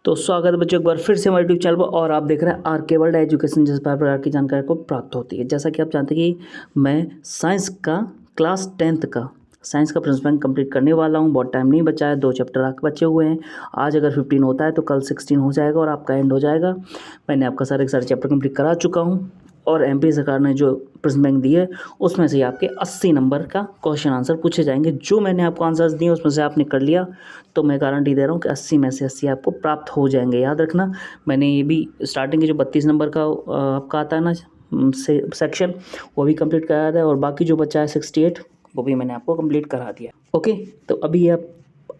तो स्वागत है बच्चों एक बार फिर से हमारे यूट्यूब चैनल पर और आप देख रहे हैं आर के वर्ल्ड एजुकेशन, जिस प्रकार की जानकारी को प्राप्त होती है। जैसा कि आप जानते हैं कि मैं साइंस का क्लास 10th का साइंस का प्रिंसिपल बैंक कंप्लीट करने वाला हूं। बहुत टाइम नहीं बचा है, 2 चैप्टर आपके बचे हुए हैं। आज अगर 15 होता है तो कल 16 हो जाएगा और आपका एंड हो जाएगा। मैंने आपका सारे चैप्टर कंप्लीट करा चुका हूँ और एमपी सरकार ने जो प्रिंसिपल बैंक दी है उसमें से आपके 80 नंबर का क्वेश्चन आंसर पूछे जाएंगे। जो मैंने आपको आंसर्स दिए उसमें से आपने कर लिया तो मैं गारंटी दे रहा हूँ कि 80 में से 80 आपको प्राप्त हो जाएंगे। याद रखना, मैंने ये भी स्टार्टिंग के जो 32 नंबर का आपका आता है ना सेक्शन, वो भी कंप्लीट करा दिया और बाकी जो बचा है 68 वो भी मैंने आपको कंप्लीट करा दिया। ओके, तो अभी आप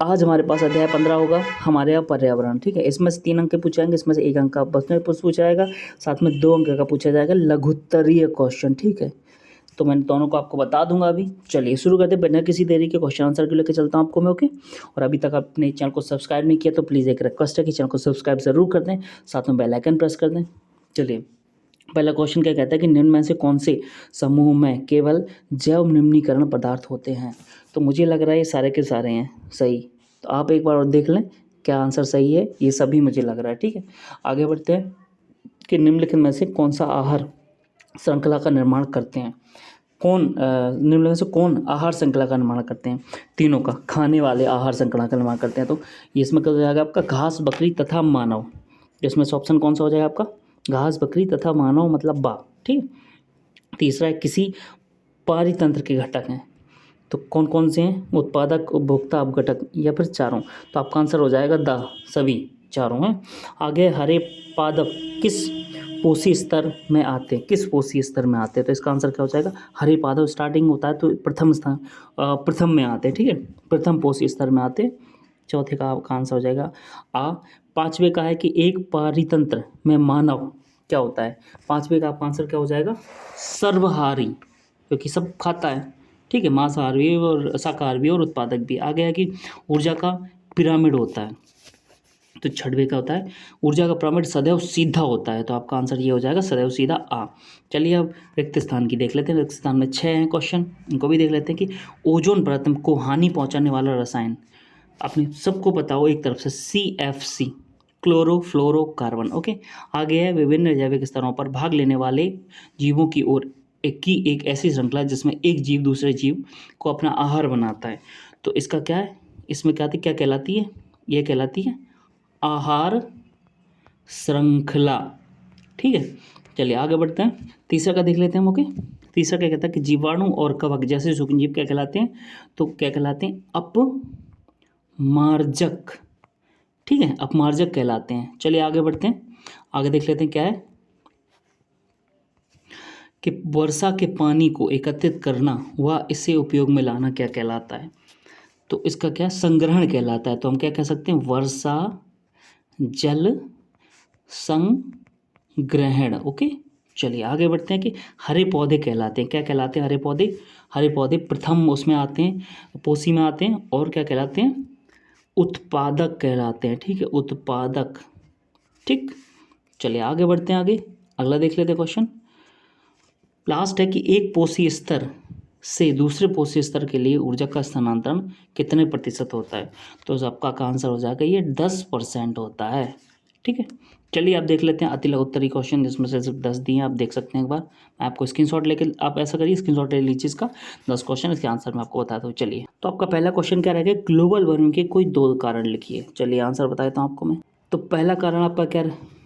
आज हमारे पास अध्याय 15 होगा हमारे यहाँ पर्यावरण। ठीक है, इसमें से 3 अंक के पूछे जाएंगे, इसमें से 1 अंक का बस में पूछा जाएगा, साथ में 2 अंक का पूछा जाएगा लघुत्तरीय क्वेश्चन। ठीक है, तो मैं दोनों को आपको बता दूंगा। अभी चलिए शुरू करते हैं बिना किसी देरी के। क्वेश्चन आंसर के लेकर चलता हूँ आपको मैं। ओके, और अभी तक आपने चैनल को सब्सक्राइब नहीं किया तो प्लीज़ एक रिक्वेस्ट है कि चैनल को सब्सक्राइब ज़रूर कर दें, साथ में बेल आइकन प्रेस कर दें। चलिए, पहला क्वेश्चन क्या कहता है कि निम्न में से कौन से समूह में केवल जैव निम्नीकरण पदार्थ होते हैं। तो मुझे लग रहा है ये सारे के सारे हैं सही, तो आप एक बार और देख लें क्या आंसर सही है। ये सभी मुझे लग रहा है। ठीक है, आगे बढ़ते हैं कि निम्नलिखित में से कौन सा आहार श्रृंखला का निर्माण करते हैं। निम्नलिखित में से कौन आहार श्रृंखला का निर्माण करते हैं। तीनों का, खाने वाले आहार श्रृंखला का निर्माण करते हैं। तो ये इसमें क्या हो जाएगा आपका घास, बकरी तथा मानव। इसमें से ऑप्शन कौन सा हो जाएगा आपका घास, बकरी तथा मानव मतलब बा। ठीक, तीसरा है किसी पारितंत्र के घटक हैं। तो कौन कौन से हैं, उत्पादक, उपभोक्ता, अपघटक या फिर चारों। तो आपका आंसर हो जाएगा द, सभी चारों हैं। आगे हरे पादप किस पोषी स्तर में आते हैं, किस पोषी स्तर में आते हैं। तो इसका आंसर क्या हो जाएगा हरे पादप स्टार्टिंग होता है तो प्रथम में आते हैं। ठीक है, प्रथम पोषी स्तर में आते हैं। चौथे का आपका आंसर हो जाएगा आ। पांचवे का है कि एक पारितंत्र में मानव क्या होता है। पांचवे का आपका आंसर क्या हो जाएगा सर्वहारी, क्योंकि सब खाता है। ठीक है, मांसाहार भी और शाकाहार भी और उत्पादक भी। आगे है कि ऊर्जा का पिरामिड होता है। तो छठवें का होता है ऊर्जा का पिरामिड सदैव सीधा होता है। तो आपका आंसर ये हो जाएगा सदैव सीधा आ। चलिए अब रिक्त स्थान की देख लेते हैं। रिक्त स्थान में 6 हैं क्वेश्चन, इनको भी देख लेते हैं कि ओजोन परत को हानि पहुंचाने वाला रसायन आपने सबको बताओ एक तरफ से CFC, क्लोरोफ्लोरोकार्बन। ओके, आगे है विभिन्न जैविक स्तरों पर भाग लेने वाले जीवों की ओर एक ऐसी श्रृंखला जिसमें एक जीव दूसरे जीव को अपना आहार बनाता है। तो इसका क्या है, इसमें क्या कहलाती है, ये कहलाती है आहार श्रृंखला। ठीक है, चलिए आगे बढ़ते हैं। तीसरा का देख लेते हैं हम। ओके, तीसरा क्या कहता है कि जीवाणु और कवक जैसे सूक्ष्मजीव क्या कहलाते हैं, तो क्या कहलाते हैं अपमार्जक। ठीक है, अपमार्जक कहलाते हैं। चलिए आगे बढ़ते हैं, आगे देख लेते हैं क्या है कि वर्षा के पानी को एकत्रित करना व इसे उपयोग में लाना क्या कहलाता है। तो इसका क्या संग्रहण कहलाता है। तो हम क्या कह सकते हैं वर्षा जल संग्रहण। ओके, चलिए आगे बढ़ते हैं कि हरे पौधे कहलाते हैं, क्या कहलाते हैं हरे पौधे। हरे पौधे प्रथम उसमें आते हैं, पोषी में आते हैं और क्या कहलाते हैं उत्पादक कहलाते हैं। ठीक है, उत्पादक। ठीक, चलिए आगे बढ़ते हैं। आगे अगला देख लेते हैं क्वेश्चन। लास्ट है कि एक पोषी स्तर से दूसरे पोषी स्तर के लिए ऊर्जा का स्थानांतरण कितने प्रतिशत होता है। तो सबका का आंसर हो जाएगा ये 10% होता है। ठीक है, चलिए आप देख लेते हैं अति लघुत्तरी क्वेश्चन, जिसमें से सिर्फ 10 दिए हैं। आप देख सकते हैं एक बार, मैं आपको स्क्रीनशॉट लेके, आप ऐसा करिए स्क्रीनशॉट ले लीजिए इसका 10 क्वेश्चन, इसके आंसर मैं आपको बताता हूँ। चलिए, तो आपका पहला क्वेश्चन क्या रहेगा, ग्लोबल वार्मिंग के कोई 2 कारण लिखिए। चलिए आंसर बता देता हूँ आपको मैं। तो पहला कारण आपका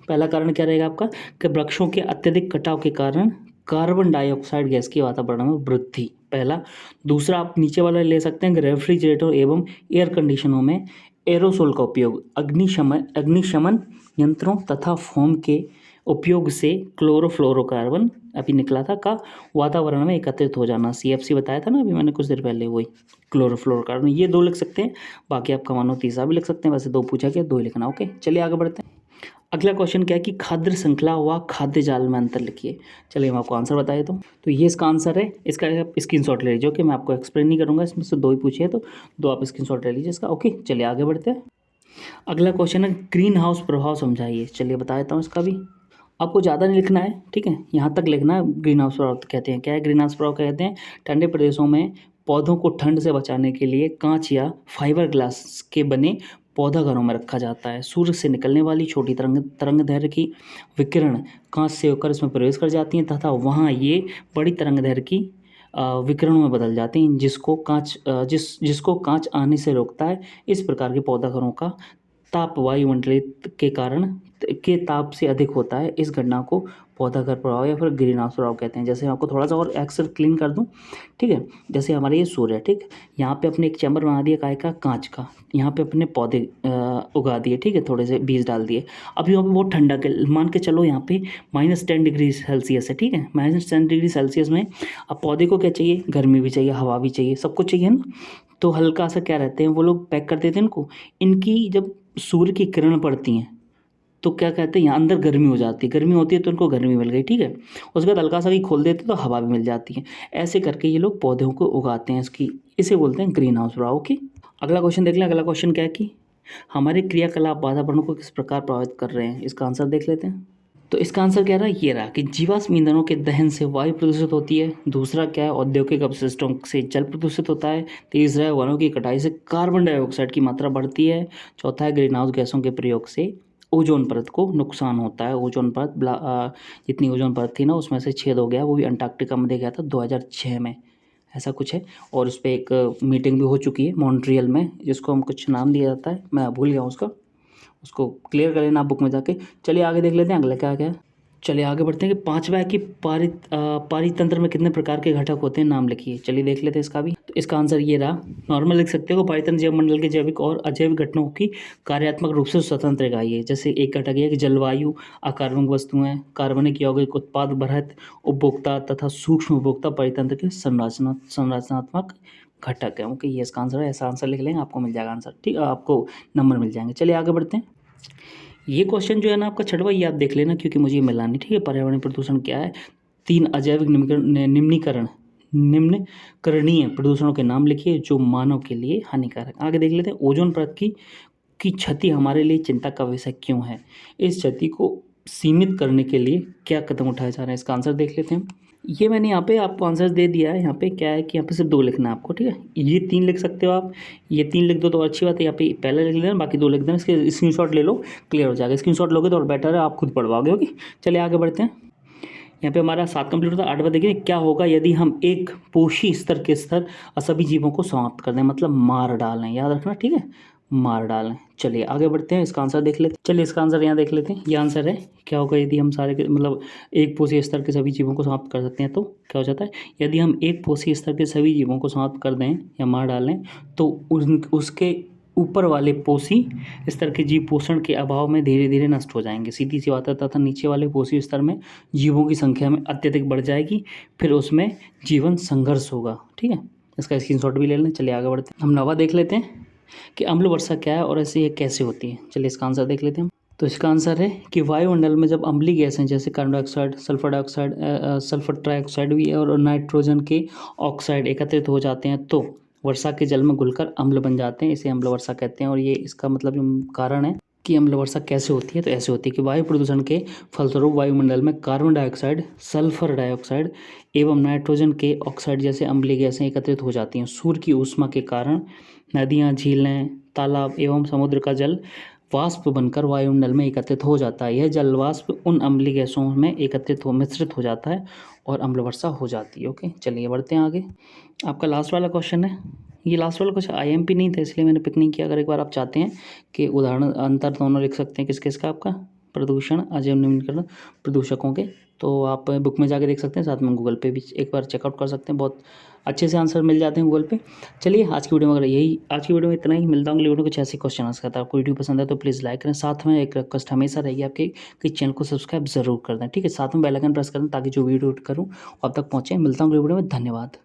पहला कारण क्या रहेगा आपका कि वृक्षों के अत्यधिक कटाव के कारण कार्बन डाइऑक्साइड गैस की वातावरण में वृद्धि, पहला। दूसरा आप नीचे वाला ले सकते हैं कि रेफ्रिजरेटर एवं एयर कंडीशनरों में एरोसोल का उपयोग, अग्निशमन यंत्रों तथा फोम के उपयोग से क्लोरोफ्लोरोकार्बन अभी निकला था का वातावरण में एकत्रित हो जाना। CFC बताया था ना अभी मैंने कुछ देर पहले, वही क्लोरोफ्लोरोकार्बन। ये 2 लिख सकते हैं, बाकी आपका मानो तीसरा भी लिख सकते हैं। वैसे 2 पूछा गया, 2 ही लिखना। ओके, चलिए आगे बढ़ते हैं। अगला क्वेश्चन क्या है कि खाद्य श्रृंखला व खाद्य जाल में अंतर लिखिए। चलिए मैं आपको आंसर बता देता हूँ। तो ये इसका आंसर है, इसका स्क्रीनशॉट ले लीजिए। ओके, मैं आपको एक्सप्लेन नहीं करूँगा, इसमें से 2 ही पूछे हैं तो 2 आप स्क्रीनशॉट ले लीजिए इसका। ओके, चलिए आगे बढ़ते हैं। अगला क्वेश्चन है ग्रीन हाउस प्रभाव समझाइए। चलिए बता देता हूँ इसका भी, आपको ज़्यादा नहीं लिखना है। ठीक है, यहाँ तक लिखना है। ग्रीन हाउस प्रभाव कहते हैं क्या है, ग्रीन हाउस प्रभाव कहते हैं ठंडे प्रदेशों में पौधों को ठंड से बचाने के लिए कांच या फाइबर ग्लास के बने पौधा घरों में रखा जाता है। सूर्य से निकलने वाली छोटी तरंगदैर्घ्य की विकिरण कांच से होकर इसमें प्रवेश कर जाती हैं तथा वहाँ ये बड़ी तरंगदैर्घ्य की विकिरणों में बदल जाते हैं, जिसको कांच आने से रोकता है। इस प्रकार के पौधा घरों का ताप वायुमंडलीय के ताप से अधिक होता है। इस घटना को पौधा घर प्रभाव या फिर ग्रीन हाउस प्रभाव कहते हैं। जैसे मैं आपको थोड़ा सा और एक्सेल क्लीन कर दूं, ठीक है। जैसे हमारे ये सूर्य है, ठीक, यहाँ पे अपने एक चैम्बर बना दिया काय का, कांच का। यहाँ पे अपने पौधे उगा दिए, ठीक है, थोड़े से बीज डाल दिए। अब यहाँ पे बहुत ठंडा के मान के चलो, यहाँ पे -10 डिग्री सेल्सियस है, ठीक है। -10 डिग्री सेल्सियस में अब पौधे को क्या चाहिए, गर्मी भी चाहिए, हवा भी चाहिए, सब कुछ चाहिए ना। तो हल्का सा क्या रहते हैं वो लोग, पैक कर देते हैं इनको। इनकी जब सूर्य की किरण पड़ती हैं तो क्या कहते हैं, यहाँ अंदर गर्मी हो जाती है, गर्मी होती है तो उनको गर्मी मिल गई, ठीक है। उसके बाद हल्का सा भी खोल देते हैं तो हवा भी मिल जाती है। ऐसे करके ये लोग पौधों को उगाते हैं, इसे बोलते हैं ग्रीन हाउस प्रभाव की। अगला क्वेश्चन देख लें। अगला क्वेश्चन क्या है कि हमारे क्रियाकलाप वातावरण को किस प्रकार प्रभावित कर रहे हैं, इसका आंसर देख लेते हैं। तो इसका आंसर क्या रहा, ये रहा कि जीवाश्म ईंधनों के दहन से वायु प्रदूषित होती है। दूसरा क्या है, औद्योगिक अपशिष्टों से जल प्रदूषित होता है। तीसरा है, वनों की कटाई से कार्बन डाइऑक्साइड की मात्रा बढ़ती है। चौथा है, ग्रीन हाउस गैसों के प्रयोग से ओजोन परत को नुकसान होता है। ओजोन परत जितनी ओजोन परत थी ना, उसमें से छेद हो गया, वो भी अंटार्कटिका में देखा था 2006 में, ऐसा कुछ है। और उस पर एक मीटिंग भी हो चुकी है मॉन्ट्रियल में, जिसको हम कुछ नाम दिया जाता है, मैं भूल गया उसका, उसको क्लियर कर लेना आप बुक में जाके। चलिए आगे देख लेते हैं अगला क्या क्या है। चलिए आगे बढ़ते हैं कि पांचवा है कि पारितंत्र में कितने प्रकार के घटक होते हैं, नाम लिखिए। चलिए देख लेते हैं इसका भी। तो इसका आंसर ये रहा, नॉर्मल लिख सकते हो। पारितंत्र जैव मंडल के जैविक और अजैविक घटकों की कार्यात्मक रूप से स्वतंत्र इकाई है। जैसे एक घटक ये है कि जलवायु, अकार्बनिक वस्तुएं, कार्बनिक यौगिक, उत्पाद, बृहत उपभोक्ता तथा सूक्ष्म उपभोक्ता पारितंत्र के संरचनात्मक घटक है। ओके, ये इसका आंसर है। ऐसा आंसर लिख लेंगे, आपको मिल जाएगा आंसर, ठीक है, आपको नंबर मिल जाएंगे। चलिए आगे बढ़ते हैं। ये क्वेश्चन जो है ना आपका छठवां, ये आप देख लेना क्योंकि मुझे ये मिला नहीं, ठीक है। पर्यावरण प्रदूषण क्या है, 3 अजैविक निम्नकरणीय प्रदूषणों के नाम लिखिए जो मानव के लिए हानिकारक। आगे देख लेते हैं, ओजोन परत की क्षति हमारे लिए चिंता का विषय क्यों है। इस क्षति को सीमित करने के लिए क्या कदम उठाए जा रहे हैं, इसका आंसर देख लेते हैं। ये मैंने यहाँ पे आपको आंसर दे दिया है। यहाँ पे क्या है कि यहाँ पे सिर्फ 2 लिखना है आपको, ठीक है। ये 3 लिख सकते हो आप, ये 3 लिख दो तो अच्छी बात है। यहाँ पे पहले लिख लेना, बाकी 2 लिख देना। इसके स्क्रीनशॉट ले लो, क्लियर हो जाएगा। स्क्रीनशॉट लोगे तो और बेटर है, आप खुद पढ़वाओगे। ओके, चलिए आगे बढ़ते हैं। यहाँ पे हमारा 7 कंप्लीट होता है। 8वां देखिए, क्या होगा यदि हम एक पोषी स्तर के सभी जीवों को समाप्त कर दें, मतलब मार डालें, याद रखना, ठीक है, मार डालें। चलिए आगे बढ़ते हैं, इसका आंसर देख लेते हैं। चलिए इसका आंसर यहाँ देख लेते हैं। ये आंसर है, क्या होगा यदि हम मतलब एक पोषी स्तर के सभी जीवों को समाप्त कर सकते हैं तो क्या हो जाता है, यदि हम एक पोषी स्तर के सभी जीवों को समाप्त कर दें या मार डालें तो उसके ऊपर वाले पोषी स्तर के जीव पोषण के अभाव में धीरे धीरे नष्ट हो जाएंगे। सीधी सी बात है, तथा नीचे वाले पोषी स्तर में जीवों की संख्या में अत्यधिक बढ़ जाएगी, फिर उसमें जीवन संघर्ष होगा, ठीक है। इसका स्क्रीनशॉट भी ले लें। चलिए आगे बढ़ते हैं। हम 9वां देख लेते हैं कि अम्ल वर्षा क्या है और ऐसे ये कैसे होती है। चलिए इसका आंसर देख लेते हैं। तो इसका आंसर है कि वायुमंडल में जब अम्लीय गैस हैं जैसे carbon dioxide, sulphur dioxide, sulphur trioxide भी है और नाइट्रोजन के ऑक्साइड एकत्रित हो जाते हैं तो वर्षा के जल में घुलकर अम्ल बन जाते हैं। इसे अम्ल वर्षा कहते हैं। और ये इसका मतलब जो कारण है कि अम्ल वर्षा कैसे होती है, तो ऐसे होती है कि वायु प्रदूषण के फलस्वरूप वायुमंडल में कार्बन डाइऑक्साइड, सल्फर डाइऑक्साइड एवं नाइट्रोजन के ऑक्साइड जैसे अम्लीय गैसें एकत्रित हो जाती हैं। सूर्य की ऊष्मा के कारण नदियाँ, झीलें, तालाब एवं समुद्र का जल वाष्प बनकर वायुमंडल में एकत्रित हो जाता है। यह जल वाष्प उन अम्लीय गैसों में मिश्रित हो जाता है और अम्ल वर्षा हो जाती है। ओके, चलिए बढ़ते हैं आगे। आपका लास्ट वाला क्वेश्चन है। ये लास्ट वाला क्वेश्चन IMP नहीं था इसलिए मैंने पिक नहीं किया। अगर एक बार आप चाहते हैं कि उदाहरण अंतर दोनों लिख सकते हैं किस किस का, आपका प्रदूषण, अजैव निम्नीकरण प्रदूषकों के, तो आप बुक में जाके देख सकते हैं। साथ में गूगल पे भी एक बार चेकआउट कर सकते हैं, बहुत अच्छे से आंसर मिल जाते हैं गूगल पे। चलिए आज की वीडियो में आज की वीडियो में इतना ही। मिलता हूँ अगली वीडियो कुछ ऐसे क्वेश्चन आंसर करता है। आपको वीडियो पसंद है तो प्लीज़ लाइक करें। साथ में एक रिक्वेस्ट हमेशा रहेगी आपके कि चैनल को सब्सक्राइब जरूर कर दें, ठीक है। साथ में बेल आइकन प्रेस कर दें ताकि जो वीडियो करूँ आप तक पहुँचे। मिलता हूँ अगली वीडियो में, धन्यवाद।